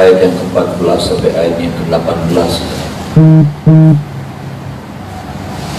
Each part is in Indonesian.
ayat yang ke-14 sampai ayat yang ke-18.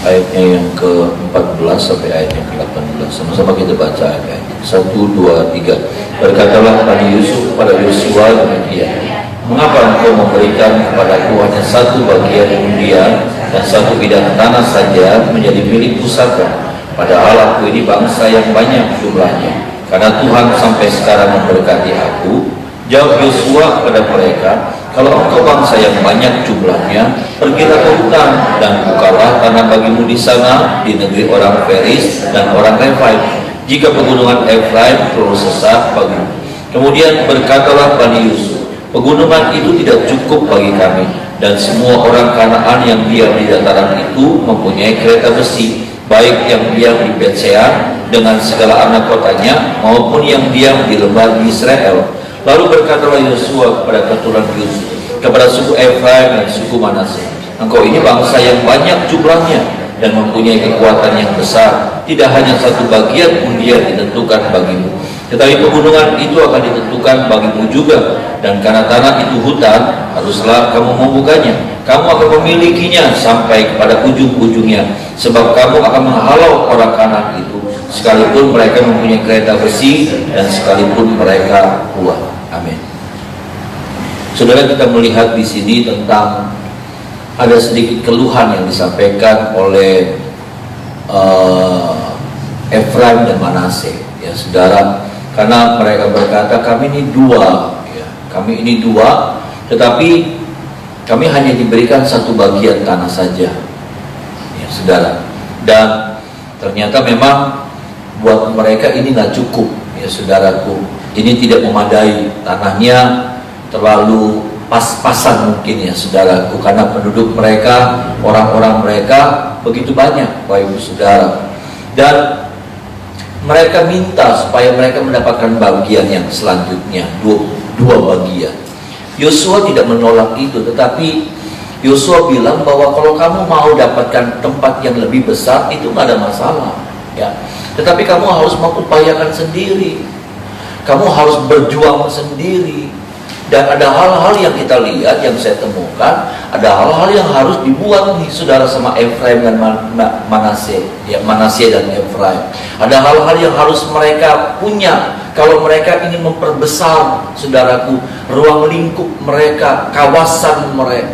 Ayatnya yang ke-14 sampai ayat yang ke-18. Sama-sama kita baca ayat 1, 2, 3. Berkatalah Bani Yusuf kepada Yosua demikian, mengapa engkau memberikan kepadaku hanya satu bagian undian dan satu bidang tanah saja menjadi milik pusaka, padahal aku ini bangsa yang banyak jumlahnya? Karena Tuhan sampai sekarang memberkati aku. Jawab Yosua kepada mereka, kalau engkau bangsa yang banyak jumlahnya, pergilah ke hutan dan bukalah tanah bagimu di sana, di negeri orang Feris dan orang Refaim, jika pegunungan Efraim terlalu sesak bagimu. Kemudian berkatalah Bani Yusuf, pegunungan itu tidak cukup bagi kami, dan semua orang Kanaan yang diam di dataran itu mempunyai kereta besi, baik yang diam di Bet-Sean dengan segala anak kotanya, maupun yang diam di lembah di Israel. Lalu berkatalah Yosua kepada keturunan Yusuf, kepada suku Efraim dan suku Manase, engkau ini bangsa yang banyak jumlahnya dan mempunyai kekuatan yang besar. Tidak hanya satu bagian undian ditentukan bagimu, tetapi pegunungan itu akan ditentukan bagimu juga. Dan karena tanah itu hutan, haruslah kamu membukanya. Kamu akan memilikinya sampai kepada ujung-ujungnya, sebab kamu akan menghalau orang Kanaan itu, sekalipun mereka mempunyai kereta besi dan sekalipun mereka kuat. Amin. Saudara, kita melihat di sini tentang ada sedikit keluhan yang disampaikan oleh Efraim dan Manase, ya saudara, karena mereka berkata kami ini dua, ya, kami ini dua, tetapi kami hanya diberikan satu bagian tanah saja, ya saudara, dan ternyata memang buat mereka ini nggak cukup, ya saudaraku, ini tidak memadai, tanahnya terlalu pas-pasan mungkin, ya saudaraku, karena penduduk mereka, orang-orang mereka begitu banyak, Bapak Ibu Saudara, dan mereka minta supaya mereka mendapatkan bagian yang selanjutnya, dua bagian. Yosua tidak menolak itu, tetapi Yosua bilang bahwa kalau kamu mau dapatkan tempat yang lebih besar itu nggak ada masalah, ya. Tetapi kamu harus mengupayakan sendiri, kamu harus berjuang sendiri. Dan ada hal-hal yang kita lihat, yang saya temukan, ada hal-hal yang harus dibuat nih saudara sama Efraim dan Manase, ya, Manase dan Efraim. Ada hal-hal yang harus mereka punya kalau mereka ingin memperbesar, saudaraku, ruang lingkup mereka, kawasan mereka.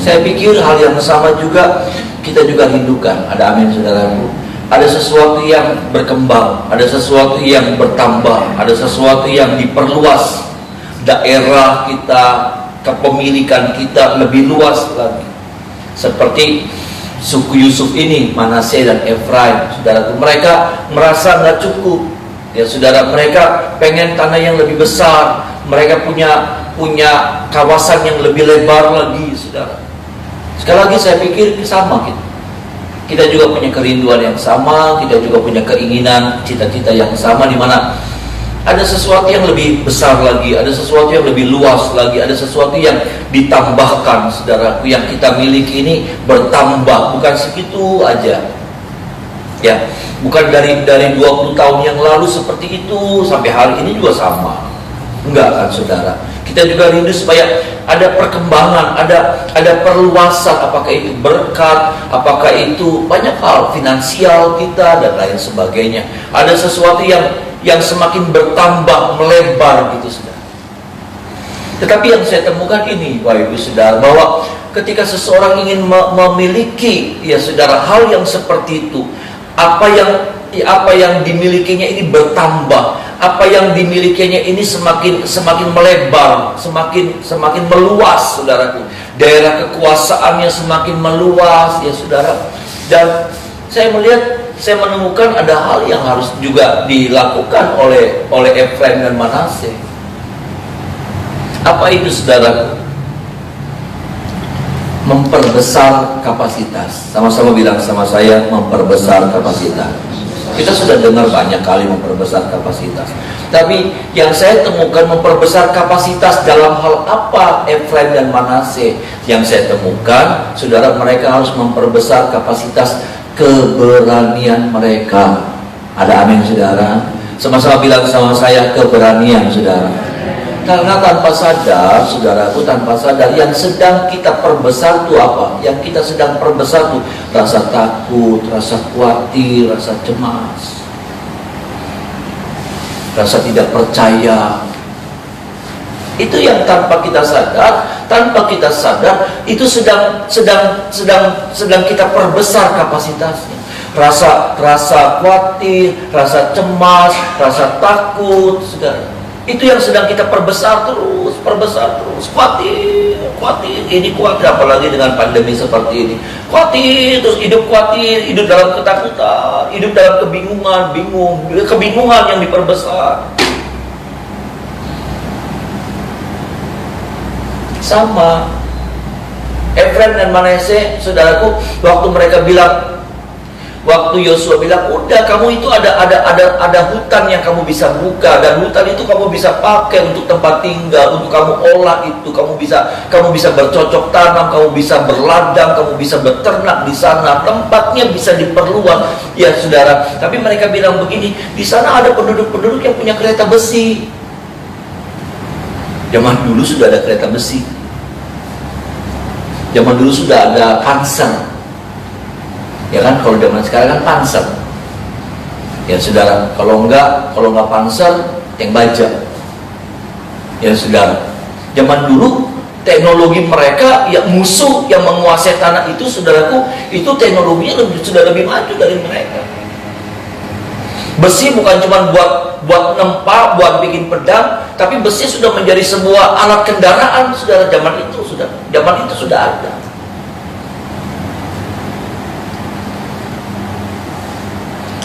Saya pikir hal yang sama juga kita juga rindukan. Ada amin, saudaraku. Ada sesuatu yang berkembang, ada sesuatu yang bertambah, ada sesuatu yang diperluas. Daerah kita, kepemilikan kita lebih luas lagi. Seperti suku Yusuf ini, Manase dan Efraim, saudara, mereka merasa nggak cukup, ya saudara, mereka pengen tanah yang lebih besar, mereka punya kawasan yang lebih lebar lagi, saudara. Sekali lagi saya pikir sama kita juga punya kerinduan yang sama, kita juga punya keinginan, cita-cita yang sama, di mana ada sesuatu yang lebih besar lagi, ada sesuatu yang lebih luas lagi, ada sesuatu yang ditambahkan, saudaraku, yang kita miliki ini bertambah, bukan segitu aja, ya, bukan dari 20 tahun yang lalu seperti itu sampai hari ini juga sama, enggak kan saudara. Kita juga rindu supaya ada perkembangan, ada perluasan, apakah itu berkat, apakah itu banyak hal, finansial kita dan lain sebagainya. Ada sesuatu yang semakin bertambah, melebar gitu, saudara. Tetapi yang saya temukan ini, Bapak Ibu Saudara, bahwa ketika seseorang ingin memiliki, ya saudara, hal yang seperti itu, apa yang dimilikinya ini bertambah, apa yang dimilikinya ini semakin melebar, semakin meluas, saudaraku. Daerah kekuasaannya semakin meluas, ya saudara. Dan saya menemukan ada hal yang harus juga dilakukan oleh Efraim dan Manase. Apa itu, saudaraku? Memperbesar kapasitas. Sama-sama bilang sama saya, memperbesar kapasitas. Kita sudah dengar banyak kali memperbesar kapasitas, tapi yang saya temukan memperbesar kapasitas dalam hal apa Efraim dan Manase? Yang saya temukan, saudara, mereka harus memperbesar kapasitas keberanian mereka. Ada amin, saudara? Sama-sama bilang sama saya, keberanian, saudara. Karena tanpa sadar, saudaraku, tanpa sadar, yang sedang kita perbesar itu apa? Yang kita sedang perbesar itu rasa takut, rasa khawatir, rasa cemas, rasa tidak percaya. Itu yang tanpa kita sadar, itu sedang kita perbesar kapasitasnya. Rasa khawatir, rasa cemas, rasa takut, saudara. Itu yang sedang kita perbesar terus, khawatir, ini khawatir, apalagi dengan pandemi seperti ini. Khawatir, terus hidup dalam ketakutan, hidup dalam kebingungan yang diperbesar. Sama Efraim dan Manase, saudaraku, waktu Yosua bilang, udah kamu itu ada hutan yang kamu bisa buka, dan hutan itu kamu bisa pakai untuk tempat tinggal, untuk kamu olah itu, kamu bisa bercocok tanam, kamu bisa berladang, kamu bisa beternak di sana, tempatnya bisa diperluas, ya saudara. Tapi mereka bilang begini, di sana ada penduduk-penduduk yang punya kereta besi. Zaman dulu sudah ada kereta besi, zaman dulu sudah ada Panser. Ya kan, kalau zaman sekarang kan Panser. Ya saudara, kalau enggak Panser, tank baja. Ya saudara, zaman dulu teknologi mereka, ya musuh yang menguasai tanah itu, saudaraku, itu teknologinya sudah lebih maju dari mereka. Besi bukan cuma buat nempa, buat bikin pedang, tapi besi sudah menjadi sebuah alat kendaraan, saudara. Zaman itu sudah ada.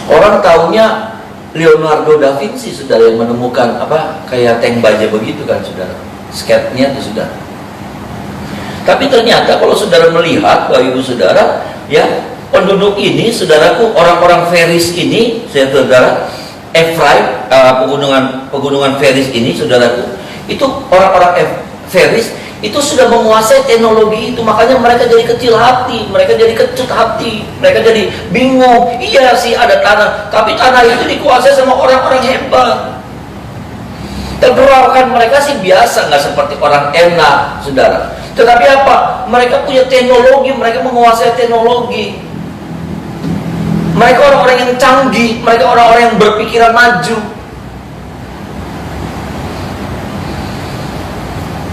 Orang taunya Leonardo da Vinci, saudara, yang menemukan kayak tank baja begitu kan, saudara. Sketnya itu sudah. Tapi ternyata kalau saudara melihat, Bapak Ibu Saudara, ya, penduduk ini, saudaraku, orang-orang Feris ini, saudara, Efraim, pegunungan Feris ini, saudaraku, itu orang-orang Feris itu sudah menguasai teknologi itu. Makanya mereka jadi kecil hati, mereka jadi kecut hati, mereka jadi bingung. Iya sih ada tanah, tapi tanah itu dikuasai sama orang-orang hebat. Pergerakan mereka sih biasa, nggak seperti orang enak, saudara. Tetapi apa? Mereka punya teknologi, mereka menguasai teknologi. Mereka orang-orang yang canggih, mereka orang-orang yang berpikiran maju.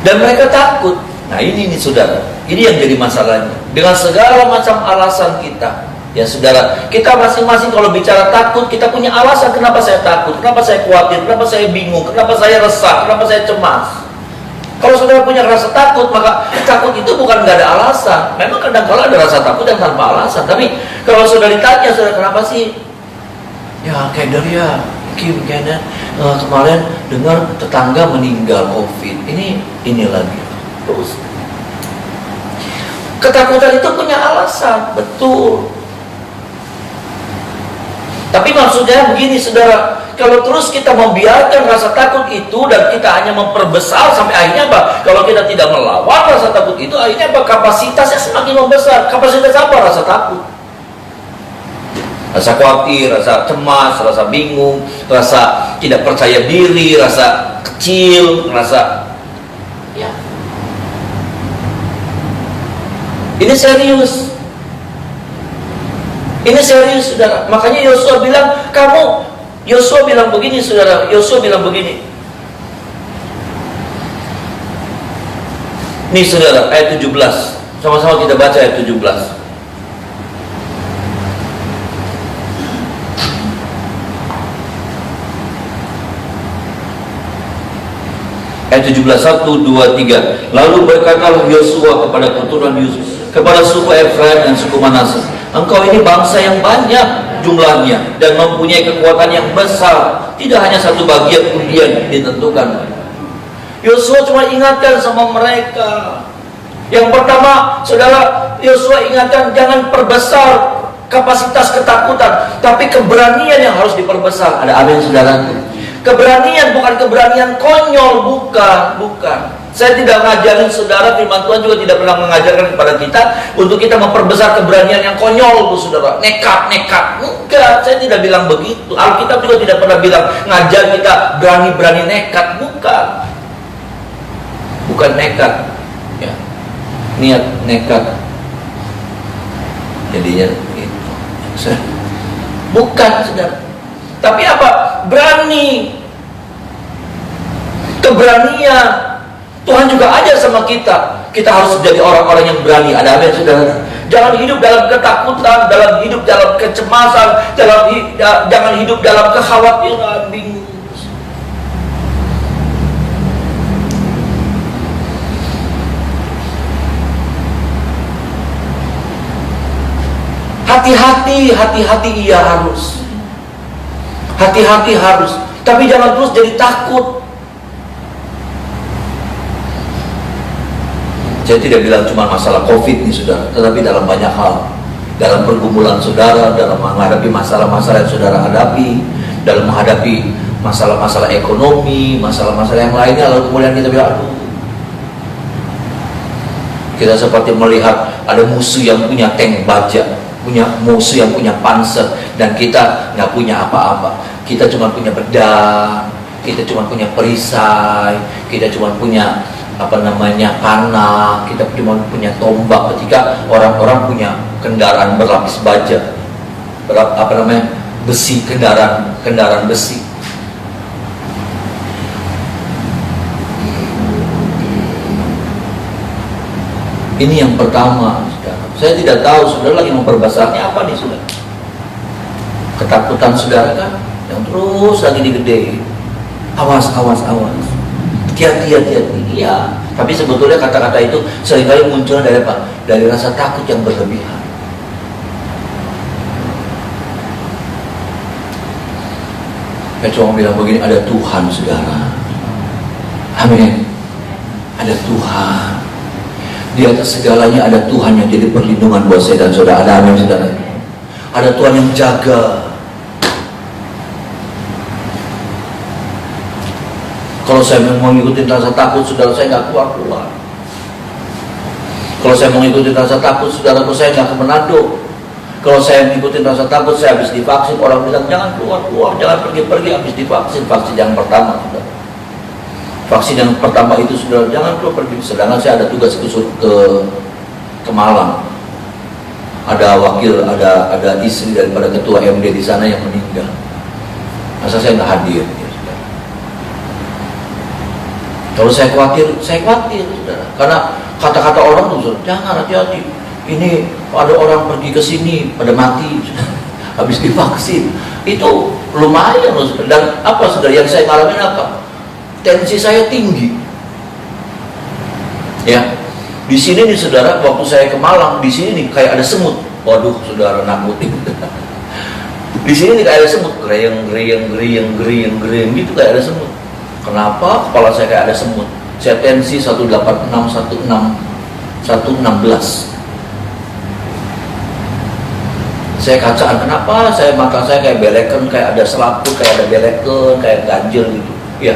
Dan mereka takut. Nah ini nih saudara, ini yang jadi masalahnya. Dengan segala macam alasan kita, ya saudara, kita masing-masing kalau bicara takut, kita punya alasan kenapa saya takut, kenapa saya khawatir, kenapa saya bingung, kenapa saya resah, kenapa saya cemas. Kalau saudara punya rasa takut, maka takut itu bukan nggak ada alasan. Memang kadang-kala ada rasa takut yang tanpa alasan. Tapi kalau saudara ditanya, saudara kenapa sih? Ya kayak dari ya kayaknya kemarin dengar tetangga meninggal COVID. Ini lagi terus. Ketakutan itu punya alasan, betul. Tapi maksudnya begini, saudara, kalau terus kita membiarkan rasa takut itu dan kita hanya memperbesar, sampai akhirnya apa? Kalau kita tidak melawan rasa takut itu, akhirnya apa? Kapasitasnya semakin membesar. Kapasitas apa? Rasa takut, rasa khawatir, rasa cemas, rasa bingung, rasa tidak percaya diri, rasa kecil, rasa ya. Ini serius. Ini serius, saudara. Makanya Yosua bilang begini, saudara. Yosua bilang begini. Nih saudara, ayat 17. Sama-sama kita baca ayat 17. Ayat 17, 1, 2, 3. Lalu berkatalah Yosua kepada keturunan Yusuf, kepada suku Efraim dan suku Manase, engkau ini bangsa yang banyak jumlahnya dan mempunyai kekuatan yang besar, tidak hanya satu bagian undian ditentukan. Yosua cuma ingatkan sama mereka. Yang pertama, saudara, Yosua ingatkan jangan perbesar kapasitas ketakutan, tapi keberanian yang harus diperbesar. Ada amin, saudara? Keberanian, bukan keberanian konyol, bukan. Saya tidak mengajarin saudara, firman Tuhan juga tidak pernah mengajarkan kepada kita untuk kita memperbesar keberanian yang konyol, saudara. Nekat. Enggak, saya tidak bilang begitu. Alkitab juga tidak pernah bilang ngajar kita berani-berani nekat, bukan. bukan nekat, ya. Niat nekat, jadinya itu. Bukan, saudara. Tapi apa? Berani, keberanian. Tuhan juga ajar sama kita. Kita harus jadi orang-orang yang berani. Ada amin, saudara? Jangan hidup dalam ketakutan, dalam hidup dalam kecemasan, jangan hidup dalam kekhawatiran, bingung. Hati-hati iya harus. Hati-hati harus. Tapi jangan terus jadi takut. Saya tidak bilang cuma masalah COVID nih, saudara, tetapi dalam banyak hal. Dalam pergumulan saudara, dalam menghadapi masalah-masalah yang saudara hadapi, dalam menghadapi masalah-masalah ekonomi, masalah-masalah yang lainnya, lalu kemudian kita bilang, aduh, kita seperti melihat ada musuh yang punya tank baja, punya musuh yang punya panser, dan kita nggak punya apa-apa. Kita cuma punya pedang, kita cuma punya perisai, kita cuma punya panah, kita cuma punya tombak. Ketika orang-orang punya kendaraan berlapis baja, besi, kendaraan besi. Ini yang pertama, saudara. Saya tidak tahu saudara lagi memperbesarnya apa nih, saudara. Ketakutan saudara kan yang terus lagi digedein. Awas. Hati-hati. Iya. Tapi sebetulnya kata-kata itu seringkali muncul dari apa? Dari rasa takut yang berlebihan. Saya cuma bilang begini, ada Tuhan, saudara. Amin. Ada Tuhan. Di atas segalanya ada Tuhan yang jadi perlindungan buat saya dan saudara. Ada amin, saudara. Ada Tuhan yang jaga. Kalau saya mau ngikutin rasa takut, saudara, saya nggak keluar. Kalau saya mau ngikutin rasa takut, saudara, saya nggak ke Manado. Kalau saya ngikutin rasa takut, saya habis divaksin. Orang bilang jangan keluar, jangan pergi, habis divaksin. Vaksin yang pertama, saudara. Vaksin yang pertama itu, saudara, jangan keluar pergi. Sedangkan saya ada tugas ke Malang. Ada wakil, ada istri daripada ketua MD di sana yang meninggal. Masa saya nggak hadir? Kalau saya khawatir, saudara. Karena kata-kata orang tuh, saudara, jangan, hati-hati. Ini ada orang pergi ke sini pada mati habis divaksin. Itu lumayan loh, saudara. Dan apa, saudara, yang saya ngalamin apa? Tensi saya tinggi. Ya. Di sini nih, saudara, waktu saya ke Malang, di sini nih kayak ada semut. Waduh, saudara, nakutin. Di sini nih kayak ada semut, gereyeng gitu, kayak ada semut. Kenapa kepala saya kayak ada semut? Saya tensi 186, 116. Saya kacaan, kenapa? Mata saya kayak belekan, kayak ada selaput, kayak ada belekan, kayak ganjil gitu. Ya.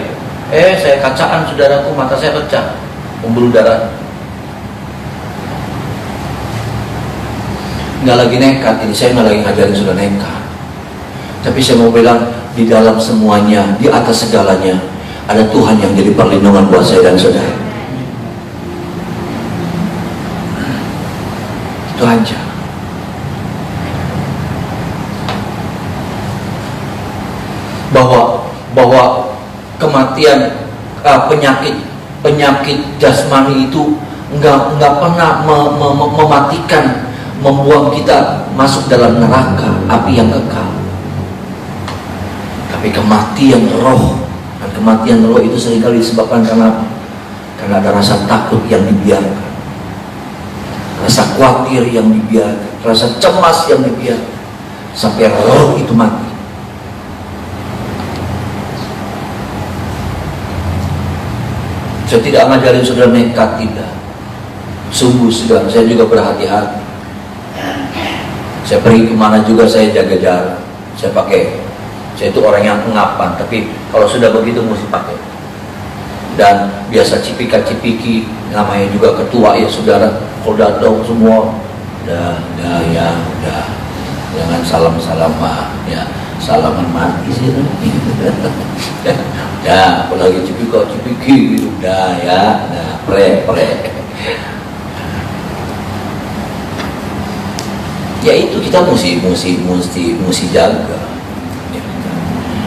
Saya kacaan, saudaraku, mata saya pecah, pembuluh darah. Nggak lagi nekat, ini saya nggak lagi ngajarin sudah nekat. Tapi saya mau bilang, di dalam semuanya, di atas segalanya, ada Tuhan yang jadi perlindungan buat saya dan saudara. Itu aja. Bahwa kematian, penyakit jasmani itu nggak pernah mematikan, membuang kita masuk dalam neraka api yang kekal. Tapi kematian roh itu seringkali disebabkan karena ada rasa takut yang dibiarkan, rasa khawatir yang dibiarkan, rasa cemas yang dibiarkan, sampai roh itu mati. Saya tidak ngajarin saudara nekat, tidak. Sungguh, saudara, saya juga berhati-hati. Saya pergi kemana juga saya jaga jarak. Saya itu orang yang pengapan, tapi kalau sudah begitu mesti pakai. Dan biasa cipika-cipiki, namanya juga ketua ya, saudara. Kalau datang semua, udah, jangan salam-salaman, ya, salaman mati sih. Ya, apalagi cipika-cipiki gitu, udah ya, Ya itu kita mesti jaga.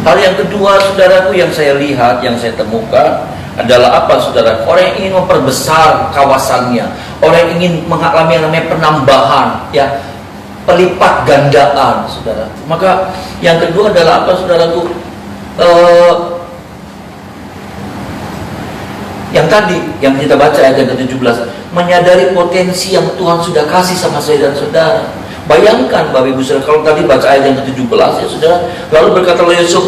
Hal yang kedua, saudaraku, yang saya lihat, yang saya temukan adalah apa, saudara? Orang yang ingin memperbesar kawasannya, orang yang ingin mengalami yang namanya penambahan, ya, pelipat gandaan, saudara. Maka yang kedua adalah apa, saudaraku? Yang tadi, yang kita baca ayat yang ke-17, menyadari potensi yang Tuhan sudah kasih sama saya dan saudara. Bayangkan Bapak Ibu Saudara, kalau tadi baca ayat yang ke-17 ya saudara, lalu berkatalah Yusuf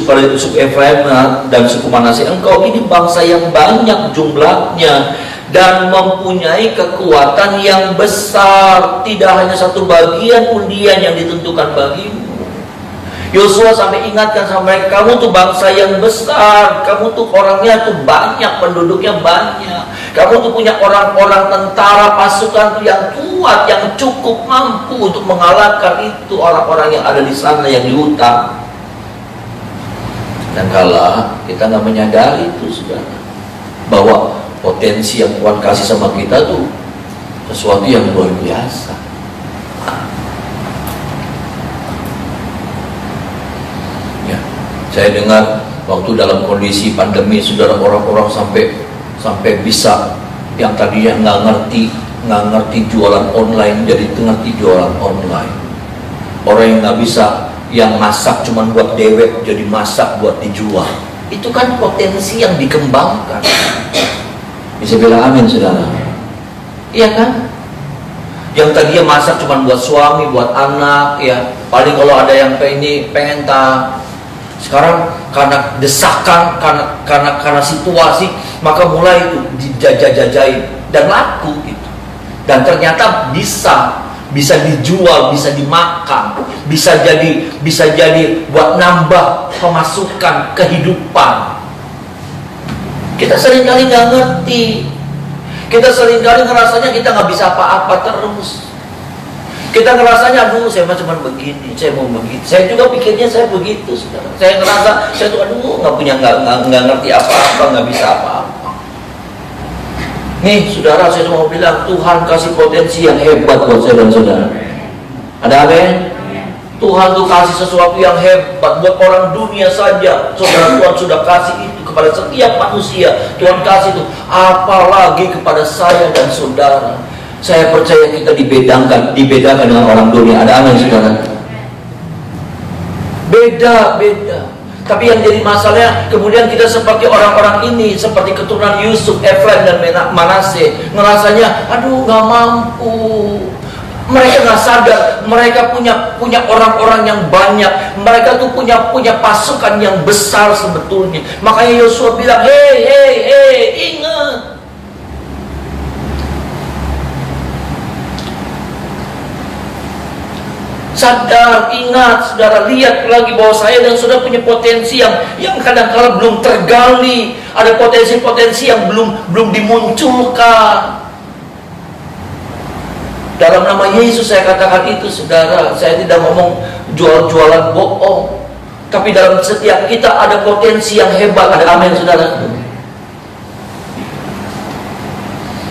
pada suku Efraim dan suku Manasye, engkau ini bangsa yang banyak jumlahnya dan mempunyai kekuatan yang besar, tidak hanya satu bagian undian yang ditentukan bagimu. Yosua sampai ingatkan sama mereka, kamu tuh bangsa yang besar, kamu tuh orangnya tuh banyak, penduduknya banyak, kamu tuh punya orang-orang tentara pasukan yang kuat, yang cukup mampu untuk mengalahkan itu orang-orang yang ada di sana yang di hutan. Dan kalau kita nggak menyadari itu, saudara, bahwa potensi yang Tuhan kasih sama kita tuh sesuatu yang luar biasa. Saya dengar waktu dalam kondisi pandemi, saudara, orang-orang sampai bisa yang tadinya nggak ngerti jualan online jadi ngerti jualan online. Orang yang nggak bisa, yang masak cuma buat dewek jadi masak buat dijual. Itu kan potensi yang dikembangkan. Bisa bilang amin, saudara? Iya kan? Yang tadinya masak cuma buat suami, buat anak, ya paling kalau ada yang pengen sekarang karena desakan, karena situasi, maka mulai itu dijajah-jajahin dan laku gitu. Dan ternyata bisa dijual, bisa dimakan, bisa jadi buat nambah pemasukan kehidupan. Kita seringkali nggak ngerti. Kita seringkali ngerasanya kita nggak bisa apa-apa terus. Kita ngerasanya, aduh saya cuma begini, saya mau begitu. Saya juga pikirnya saya begitu, saudara. Saya ngerasa saya tuh nggak ngerti apa-apa, nggak bisa apa-apa. Nih, saudara, saya mau bilang Tuhan kasih potensi yang hebat buat saya dan saudara. Ada amin? Tuhan tuh kasih sesuatu yang hebat buat orang dunia saja. Saudara, Tuhan sudah kasih itu kepada setiap manusia. Tuhan kasih itu, apalagi kepada saya dan saudara. Saya percaya kita dibedakan dengan orang dunia. Ada amin, saudara? Beda. Tapi yang jadi masalahnya, kemudian kita seperti orang-orang ini, seperti keturunan Yusuf, Efraim dan Manasye, ngerasanya, aduh nggak mampu. Mereka nggak sadar, mereka punya orang-orang yang banyak, mereka tuh punya pasukan yang besar sebetulnya. Makanya Yosua bilang, hey, ingat. Sadar, ingat, saudara, lihat lagi bahwa saya dan saudara punya potensi yang kadang-kala belum tergali. Ada potensi-potensi yang belum dimunculkan. Dalam nama Yesus saya katakan itu, saudara. Saya tidak ngomong jualan bohong, tapi dalam setiap kita ada potensi yang hebat. Ada amin, saudara?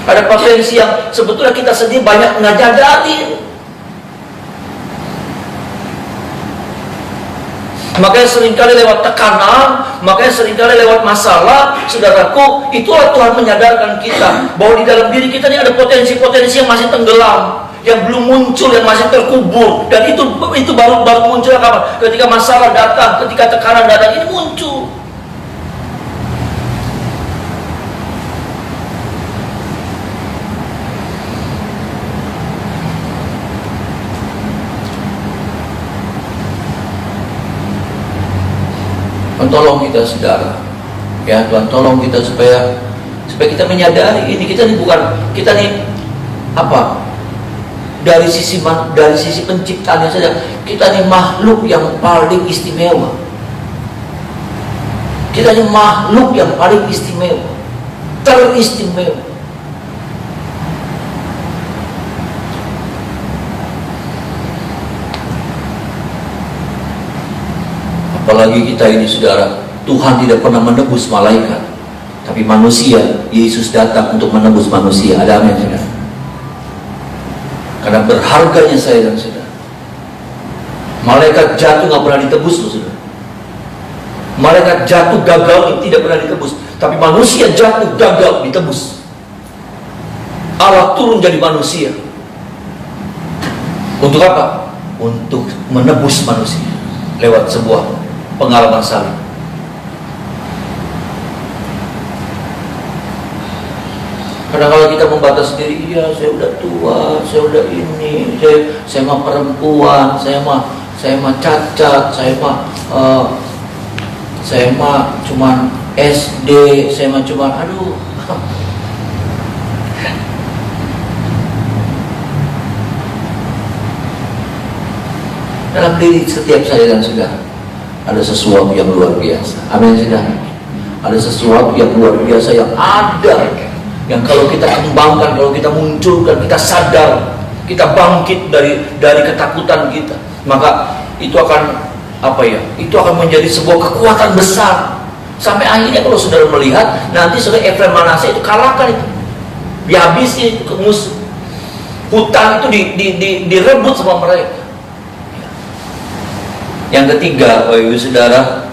Ada potensi yang sebetulnya kita sendiri banyak ngajadarin. Makanya seringkali lewat tekanan, makanya seringkali lewat masalah, saudaraku, itulah Tuhan menyadarkan kita bahwa di dalam diri kita ini ada potensi-potensi yang masih tenggelam, yang belum muncul, yang masih terkubur. Dan itu baru muncul kapan? Ketika masalah datang, ketika tekanan datang, ini muncul. Tuhan tolong kita, saudara, ya Tuhan tolong kita supaya kita menyadari ini, kita nih apa, dari sisi penciptaannya saja, kita nih makhluk yang paling istimewa. Kita nih makhluk yang paling istimewa, teristimewa. Apalagi kita ini, saudara, Tuhan tidak pernah menebus malaikat. Tapi manusia, Yesus datang untuk menebus manusia. Ada amin, saudara? Karena berharganya saya dan saudara. Malaikat jatuh nggak pernah ditebus loh, saudara. Malaikat jatuh gagal tidak pernah ditebus. Tapi manusia jatuh gagal ditebus. Allah turun jadi manusia. Untuk apa? Untuk menebus manusia lewat sebuah pengalaman salib. Karena kalau kita membatas diri, iya saya udah tua, saya udah ini, saya mah perempuan, saya mah cacat, saya mah cuman SD, saya mah cuman aduh. Dalam diri setiap saya dan saudara ada sesuatu yang luar biasa. Amin, saudara. Ada sesuatu yang luar biasa yang ada, yang kalau kita kembangkan, kalau kita munculkan, kita sadar, kita bangkit dari ketakutan kita, maka itu akan apa ya? Itu akan menjadi sebuah kekuatan besar. Sampai akhirnya kalau saudara melihat nanti saudara Efraim Manasye itu kalahkan itu, dihabisi itu ke musuh. Hutan itu direbut sama mereka. Yang ketiga, Bapak Ibu Saudara,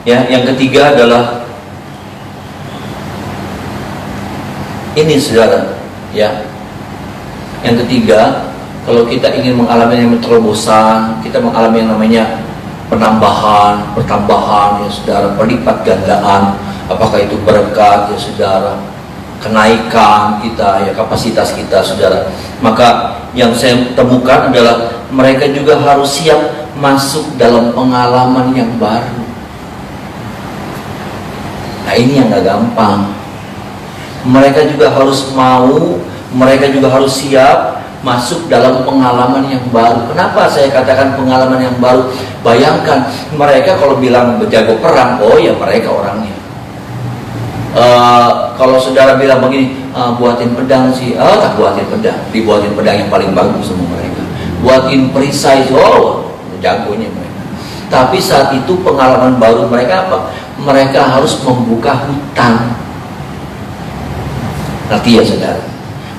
ya, yang ketiga adalah ini, saudara, ya. Yang ketiga, kalau kita ingin mengalami yang terobosan, kita mengalami yang namanya penambahan, pertambahan, ya saudara, pelipat gandaan, apakah itu berkat, ya saudara, kenaikan kita, ya kapasitas kita, saudara. Maka yang saya temukan adalah mereka juga harus siap masuk dalam pengalaman yang baru. Nah, ini yang gak gampang. Mereka juga harus mau, mereka juga harus siap masuk dalam pengalaman yang baru. Kenapa saya katakan pengalaman yang baru? Bayangkan mereka kalau bilang berjago perang, oh ya mereka orangnya. Kalau saudara bilang begini, buatin pedang sih, tak buatin pedang, dibuatin pedang yang paling bagus sama mereka. Buatin perisai, oh jagonya mereka. Tapi saat itu pengalaman baru mereka apa? Mereka harus membuka hutan. Nanti ya saudara,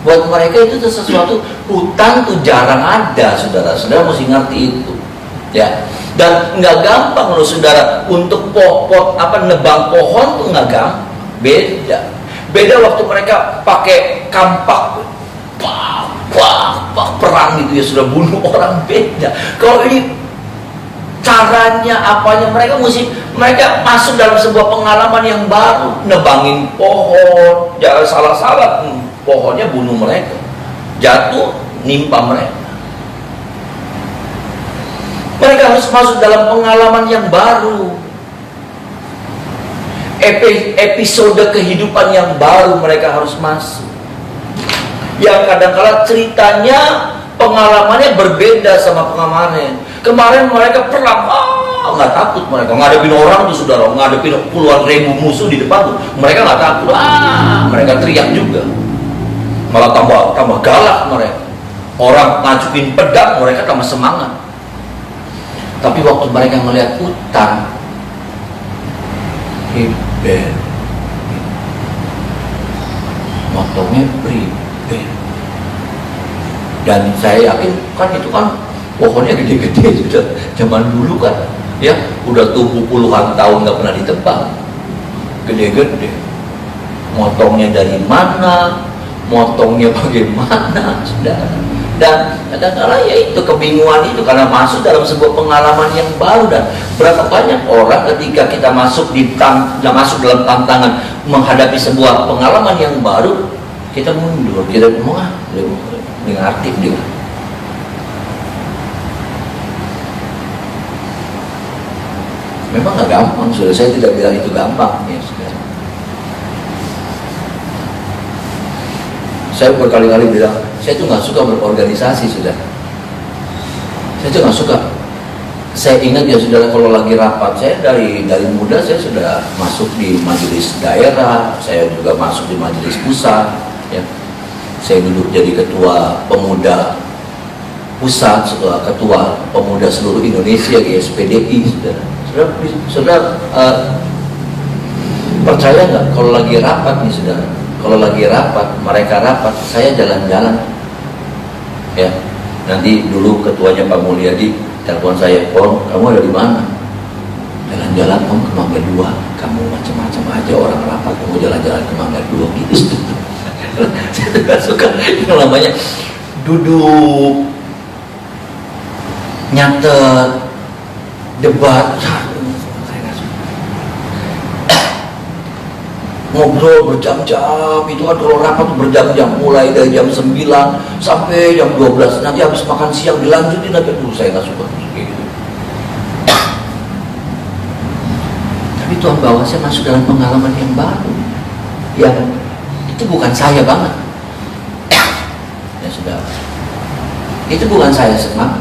buat mereka itu sesuatu, hutan tuh jarang ada, saudara. Saudara mesti ngerti itu, ya. Dan nggak gampang loh saudara untuk nebang pohon tuh nggak gampang. Beda waktu mereka pakai kampak, perang gitu ya, sudah bunuh orang, beda. Kalau ini caranya, apanya, mereka masuk dalam sebuah pengalaman yang baru, nebangin pohon, jangan salah-salah, pohonnya bunuh mereka, jatuh nimpa mereka. Mereka harus masuk dalam pengalaman yang baru, episode kehidupan yang baru mereka harus masuk, yang kadang-kala ceritanya, pengalamannya berbeda sama pengalaman. Kemarin mereka perang, nggak takut mereka ngadepin orang tuh, saudara, ngadepin puluhan ribu musuh di depan tuh, mereka nggak takut, mereka teriak juga, malah tambah galak mereka. Orang ngajukin pedang, mereka tambah semangat. Tapi waktu mereka melihat hutan, hebat, motongnya pribadi. Dan saya yakin kan itu kan pohonnya gede-gede sudah zaman dulu kan, ya udah tumbuh puluhan tahun nggak pernah ditebang, gede-gede. Motongnya dari mana, motongnya bagaimana, saudara. Dan kadang-kadang ya itu kebingungan itu karena masuk dalam sebuah pengalaman yang baru. Dan berapa banyak orang ketika kita masuk dalam tantangan menghadapi sebuah pengalaman yang baru, kita mundur, kita ngomong dengan aktif dia. Memang nggak gampang, sudah saya tidak bilang itu gampang, ya sudah. Saya berkali-kali bilang, saya tuh nggak suka berorganisasi, sudah. Saya tuh nggak suka. Saya ingat ya saudara, kalau lagi rapat, saya dari muda saya sudah masuk di majelis daerah, saya juga masuk di majelis pusat, ya. Saya duduk jadi ketua pemuda pusat, ketua pemuda seluruh Indonesia, GSPDI, saudara. Saudara, Percaya nggak kalau lagi rapat nih saudara, kalau lagi rapat, mereka rapat, saya jalan-jalan. Ya, nanti dulu ketuanya Pak Mulyadi telepon saya, "Pon, kamu ada di mana?" "Jalan-jalan, kamu ke Mangga 2. Kamu macam-macam aja orang rapat, kamu jalan-jalan ke Mangga 2 gitu." Saya tidak suka yang namanya duduk, nyatet, debat. Ngobrol berjam-jam, itu kan kalau rapat berjam-jam, mulai dari jam 9 sampai jam 12, nanti habis makan siang dilanjutin lagi. Dulu saya nggak suka gitu. Tapi Tuhan bawa saya masuk dalam pengalaman yang baru, yang itu bukan saya banget. Ya sudah, itu bukan saya semangat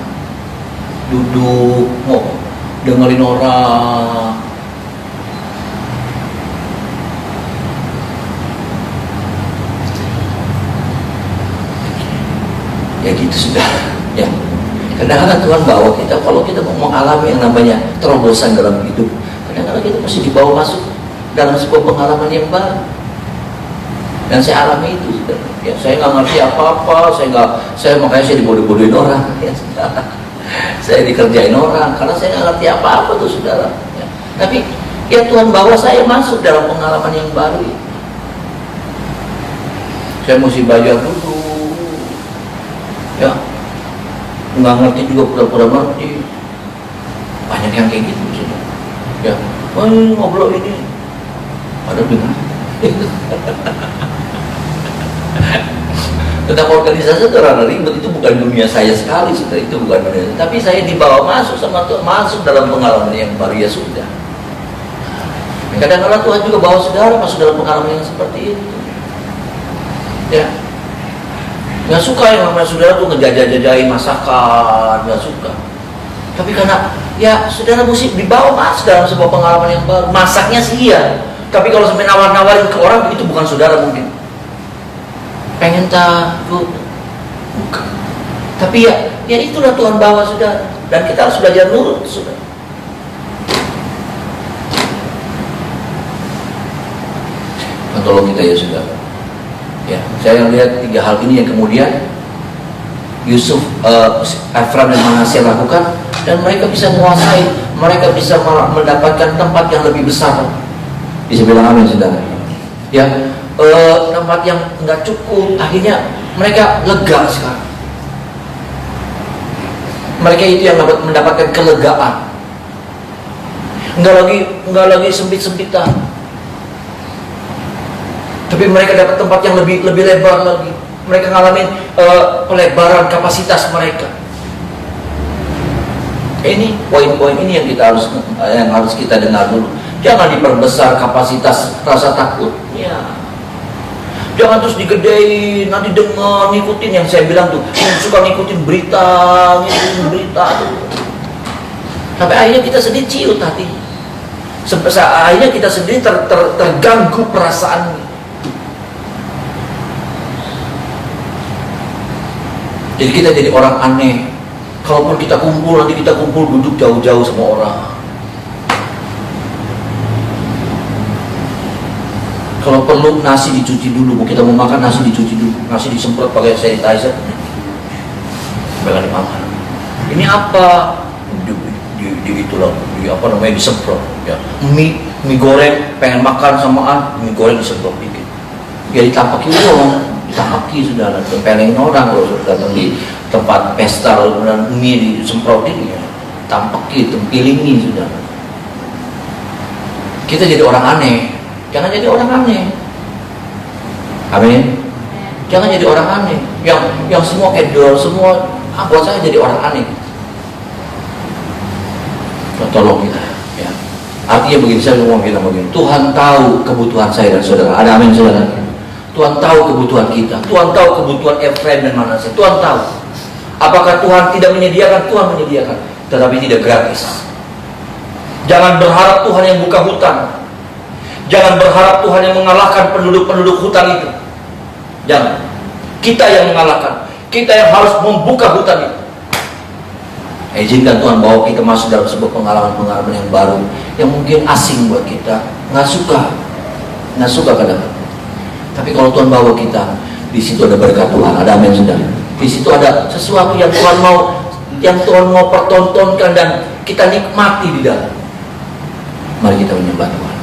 duduk mau dengerin orang. Ya gitu sudah. Ya, kadang-kadang Tuhan bawa kita, kalau kita mau mengalami yang namanya terobosan dalam hidup, kadang-kadang kita mesti dibawa masuk dalam sebuah pengalaman yang baru. Dan saya alami itu sudah. Ya, saya nggak ngerti apa-apa, makanya saya dibodoh-bodohin orang. Ya, saya dikerjain orang karena saya nggak ngerti apa-apa tuh saudara. Ya. Tapi ya Tuhan bawa saya masuk dalam pengalaman yang baru. Ya. Saya mesti belajar dulu. Ya, nggak ngerti juga pura-pura ngerti. Banyak yang kayak gitu sudah. Ya, ngobrol ini ada dengar. Tentang organisasi itu rada ribet, itu bukan dunia saya sekali sudah, itu bukan dunia. Tapi saya dibawa masuk sama Tuhan, masuk dalam pengalaman yang baru, ya sudah. Kadang-kadang Tuhan juga bawa saudara masuk dalam pengalaman yang seperti itu. Ya. Nggak suka yang namanya saudara tuh ngejajah-jajahin masakan, nggak suka. Tapi karena ya saudara mesti dibawa masuk dalam sebuah pengalaman yang baru. Masaknya sih iya, tapi kalau sampai nawar-nawarin ke orang itu bukan saudara mungkin. Pengen takut, bukan. Tapi ya itulah Tuhan bawa saudara, dan kita harus belajar nurut saudara. Tolong kita ya saudara. Ya, saya lihat 3 hal ini yang kemudian Yusuf, Efraim dan Manasye lakukan, dan mereka bisa menguasai, mereka bisa mendapatkan tempat yang lebih besar. Bisa bilang amin saudara. Ya, tempat yang nggak cukup, akhirnya mereka lega sekarang. Mereka itu yang dapat mendapatkan kelegaan. Nggak lagi sempit-sempitan. Tapi mereka dapat tempat yang lebih lebar lagi. Mereka ngalamin pelebaran kapasitas mereka. Ini poin-poin ini yang harus kita dengar dulu. Jangan diperbesar kapasitas rasa takutnya. Jangan terus digedein, nanti dengar, ngikutin yang saya bilang tuh, yang suka ngikutin berita tuh. Sampai akhirnya kita sendiri ciut hati. Sampai akhirnya kita sendiri terganggu perasaannya. Jadi kita jadi orang aneh. Kalaupun kita kumpul, nanti kita kumpul duduk jauh-jauh sama orang. Kalau perlu nasi dicuci dulu. Kita mau makan nasi dicuci dulu. Nasi disemprot pakai sanitizer. Jangan dimakan. Ini apa? Disemprot. Ya. Mie goreng, pengen makan samaan, mie goreng disemprot dikit. Ya ditampaki orang. Ditaki sudah, tempelengin orang kalau sudah datang di tempat pesta lalu kemudian mie disemprotin, ya tampaki, tempilingi sudah. Kita jadi orang aneh, jangan jadi orang aneh. Amin. Jangan jadi orang aneh, yang semua edor, semua buat saya jadi orang aneh. Tolong kita, ya. Artinya begini, saya ngomong kita begini. Tuhan tahu kebutuhan saya dan saudara. Ada amin saudara. Tuhan tahu kebutuhan kita. Tuhan tahu kebutuhan Efraim dan Manasye. Tuhan tahu. Apakah Tuhan tidak menyediakan? Tuhan menyediakan, tetapi tidak gratis. Jangan berharap Tuhan yang buka hutan. Jangan berharap Tuhan yang mengalahkan penduduk-penduduk hutan itu. Jangan. Kita yang mengalahkan. Kita yang harus membuka hutan itu. Izinkan Tuhan bawa kita masuk dalam sebuah pengalaman-pengalaman yang baru, yang mungkin asing buat kita, nggak suka. nggak suka kadang. Tapi kalau Tuhan bawa kita, di situ ada berkat Tuhan, ada amin sudah. Di situ ada sesuatu yang Tuhan mau pertontonkan dan kita nikmati di dalam. Mari kita menyembah Tuhan.